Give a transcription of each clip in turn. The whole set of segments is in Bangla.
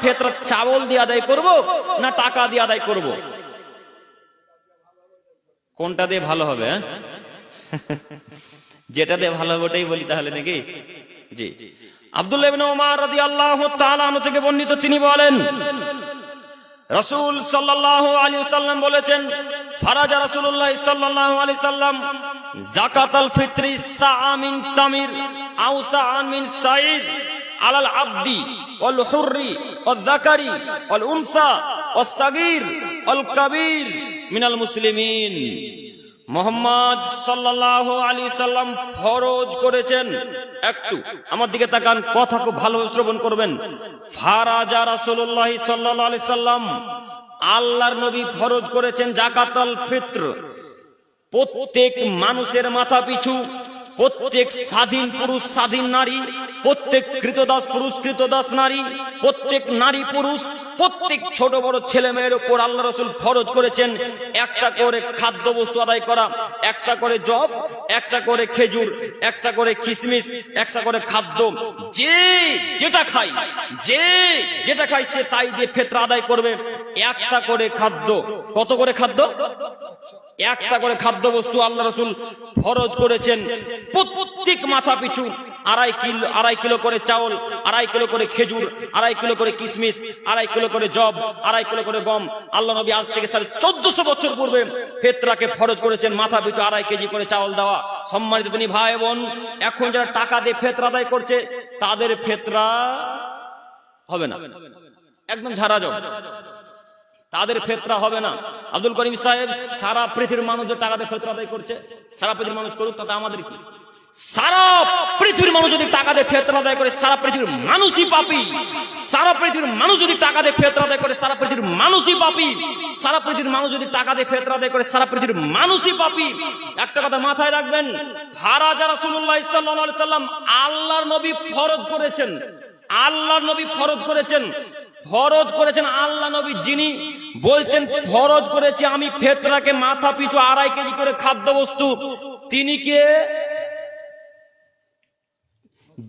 ফেতরা চাউল দিয়ে আদায় করব না টাকা দিয়ে আদায় করব? কোনটা দিয়ে ভালো হবে? যেটা দিয়ে ভালো হবে ওটাই বলি তাহলে নাকি? জি। আব্দুল্লাহ ইবনে ওমর রাদিয়াল্লাহু তাআলা আনহু থেকে বর্ণিত, তিনি বলেন রাসূল সাল্লাল্লাহু আলাইহি ওয়াসাল্লাম বলেছেন, ফারাজা রাসূলুল্লাহ সাল্লাল্লাহু আলাইহি ওয়াসাল্লাম যাকাতাল ফিত্রি সাআ মিন তামির আও সাআ মিন সাইর আলাল আবদি ওয়াল হুররি ওয়াল যাকারি ওয়াল উনসা ওয়াস সাগীর ওয়াল কাবীর মিনাল মুসলিমিন। মুহাম্মদ সাল্লাল্লাহু আলাইহি সাল্লাম ফরজ করেছেন, একটু আমার দিকে তাকান, কথা খুব ভালোভাবে শ্রবণ করবেন। ফারাজা রাসূলুল্লাহ সাল্লাল্লাহু আলাইহি সাল্লাম, আল্লাহর নবী ফরজ করেছেন যাকাতুল ফিত্র, প্রত্যেক মানুষের মাথা পিছু, প্রত্যেক স্বাধীন পুরুষ স্বাধীন নারী, প্রত্যেক কৃতদাস পুরুষ কৃতদাস নারী, প্রত্যেক নারী পুরুষ, প্রত্যেক ছোট বড় ছেলে মেয়ের উপর আল্লাহ রাসূল ফরজ করেছেন একসা করে খাদ্য বস্তু আদায় করা, একসা করে জব, একসা করে খেজুর, একসা করে কিশমিশ, একসা করে খাদ্য। যে যেটা খায়, যে যেটা খায় সে তাই দিয়ে ফিতরা আদায় করবে। একসা করে খাদ্য, কত করে খাদ্য? একসা করে খাদ্য বস্তু আল্লাহ রাসূল ফরজ করেছেন। প্রত্যেক মাথা পিছু আড়াই কিলো করে চাউল, 2.5 কিলো করে খেজুর, 2.5 কিলো করে কিশমিশ, 2.5 কিলো করে জব, 2.5 কিলো করে গম। আল্লাহ নবী আজ থেকে 1450 বছর পূর্বে ফিতরাকে ফরজ করেছেন মাথা পিছু 2.5 কেজি করে চাউল দেওয়া। সম্মানিত তিনি ভাই বোন, এখন যারা টাকা দিয়ে ফিতরা আদায় করছে তাদের ফিতরা হবে না, একদম ঝাড়া যাও, তাদের ফিতরা হবে না। আব্দুল করিম সাহেব, সারা পৃথিবীর মানুষ যে টাকা দিয়ে ফিতরা আদায় করছে, সারা পৃথিবীর মানুষ করুক, তাতে আমাদের কি? সারা পৃথিবীর মানুষ যদি টাকা দিয়ে ফিতরা আদায় করে সারা পৃথিবীর মানুষই পাপী। সারা পৃথিবীর মানুষ যদি টাকা দিয়ে ফিতরা আদায় করে সারা পৃথিবীর মানুষই পাপী। সারা পৃথিবীর মানুষ যদি টাকা দিয়ে ফিতরা আদায় করে সারা পৃথিবীর মানুষই পাপী। একটা কথা মাথায় রাখবেন, ফারাজা রাসূলুল্লাহ সাল্লাল্লাহু আলাইহি সাল্লাম, আল্লাহর নবী ফরজ করেছেন, আল্লাহর নবী ফরজ করেছেন, ফরজ করেছেন আল্লাহ নবী, যিনি বলছেন ফরজ করেছি আমি ফিতরাকে মাথা পিছু 2.5 কেজি করে খাদ্য বস্তু, তিনি কে?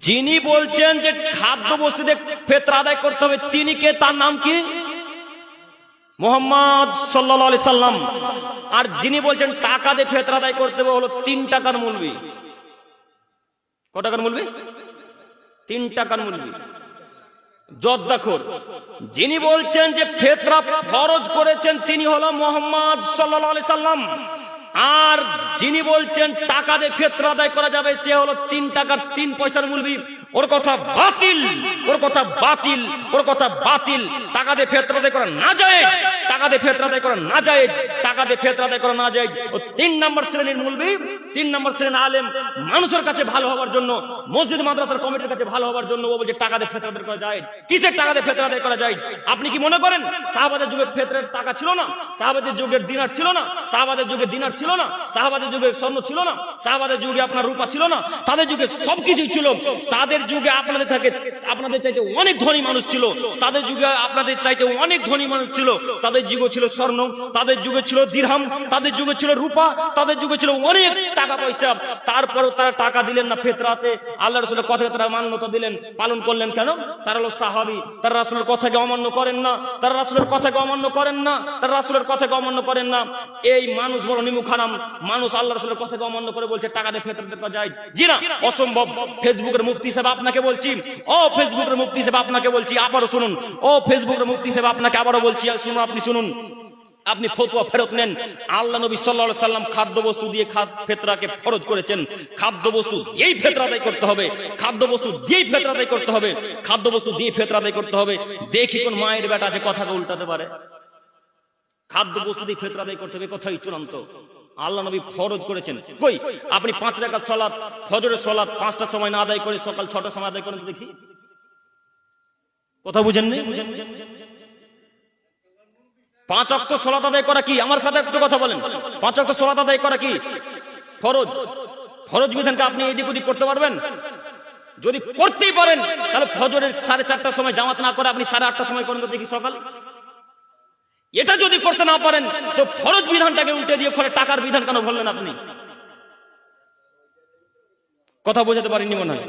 যিনি বলছেন যে খাদ্য বস্তু দিয়ে ফিতরা আদায় করতে হবে, তিনি কে? তার নাম কি? মুহাম্মদ সাল্লাল্লাহু আলাইহি সাল্লাম। আর যিনি বলছেন টাকা দিয়ে ফিতরা আদায় করতে হবে হলো 3 টাকার মৌলবি। কত টাকার মৌলবি? 3 টাকার মৌলবি, জর্দাখোর। যিনি বলছেন যে ফিতরা ফরজ করেছেন তিনি হলো মুহাম্মদ সাল্লাল্লাহু আলাইহি সাল্লাম। আর যিনি বলছেন টাকা দিয়ে ফিতরা আদায় করা যাবে সে হলো 3 টাকার 3 পয়সার মৌলবি। ওর কথা বাতিল, ওর কথা বাতিল, ওর কথা বাতিল। টাকা দিয়ে ফিতরা আদায় করা না যায়, টাকা দিয়ে ফিতরা আদায় করা না যায়, টাকা দিয়ে ফিতরা আদায় করা না যায়। ও 3 নম্বর শ্রেণীর মৌলবি, 3 নম্বর শ্রেণীর আলেম। মানুষের কাছে ভালো হওয়ার জন্য, মসজিদ মাদ্রাসার কমিটির কাছে ভালো হওয়ার জন্য ও বলছে টাকা দিয়ে ফিতরা আদায় করা যায়। কিসের টাকা দিয়ে ফিতরা আদায় করা যায়? আপনি কি মনে করেন সাহাবাদের যুগে ফিতরার টাকা ছিল না? সাহাবাদের যুগের দিনার ছিল না? সাহাবাদের যুগে দিনার ছিল না? সাহাবাদের যুগে স্বর্ণ ছিল না? সাহাবাদের যুগে আপনার রূপা ছিল না? তাদের যুগে সবকিছু ছিল। তাদের যুগে আপনাদের চাইতে অনেক ধনী মানুষ ছিল, তাদের যুগে আপনাদের চাইতে অনেক ধনী মানুষ ছিল। তাদের যুগে ছিল স্বর্ণ, তাদের যুগে ছিল দিরহাম, তাদের যুগে ছিল রূপা, তাদের যুগে ছিল অনেক টাকা পয়সা। তারপরেও তারা টাকা দিলেন না ফিতরাতে। আল্লাহ রাসূলের কথাকে তারা মান্যতা দিলেন, পালন করলেন। কেন? তারা হলো সাহাবী, তারা রাসূলের কথাকে অমান্য করেন না, তারা রাসূলের কথাকে অমান্য করেন না, তারা রাসূলের কথাকে অমান্য করেন না। এই মানুষ বড় নিমুখারাম মানুষ, আল্লাহ রাসূলের কথাকে অমান্য করে বলছে টাকা দিয়ে ফিতরা দেওয়া যায়। জি না, অসম্ভব। ফেসবুকের মুফতি সাহেব আপনাকে বলছি, ও ফেসবুকের মুফতি সাহেব আপনাকে বলছি, আবারও শুনুন। ও ফেসবুকের মুফতি সাহেব আপনাকে আবারও বলছি, শুনুন, আপনি শুনুন, আপনি ফতোয়া ফেরত নেন। আল্লাহ নবী সাল্লাল্লাহু আলাইহি সাল্লাম খাদ্য বস্তু দিয়ে ফিতরাকে ফরজ করেছেন। খাদ্য বস্তু দিয়েই ফিতরা আদায় করতে হবে, খাদ্য বস্তু দিয়েই ফিতরা আদায় করতে হবে, খাদ্য বস্তু দিয়ে ফিতরা আদায় করতে হবে। দেখি কোন মায়ের বেটা আছে কথাকে উল্টাতে পারে। খাদ্য বস্তু দিয়ে ফিতরা আদায় করতে হবে, কথাই চূড়ান্ত। আল্লাহ নবী ফরজ করেছেন। কই আপনি 5 রাকাত সালাত, ফজরের সালাত 5টার সময় না আদায় করে সকাল 6টার সময় আদায় করেন তো দেখি। কথা বুঝেন নি? 5 ওয়াক্ত সালাত আদায় করা কি? আমার সাথে একটু কথা বলেন। 5 ওয়াক্ত সালাত আদায় করা কি? ফরজ। ফরজ বিধানকে আপনি এদিক ওদিক করতে পারবেন? যদি করতেই পারেন তাহলে ফজরের 4:30টার সময় জামাত না করে আপনি 8:30টার সময় করেন তো দেখি সকাল। এটা যদি করতে না পারেন তো ফরজ বিধানটাকে উল্টে দিয়ে ফলে টাকার বিধান কেন বললেন আপনি? কথা বোঝাতে পারেননি মনে হয়।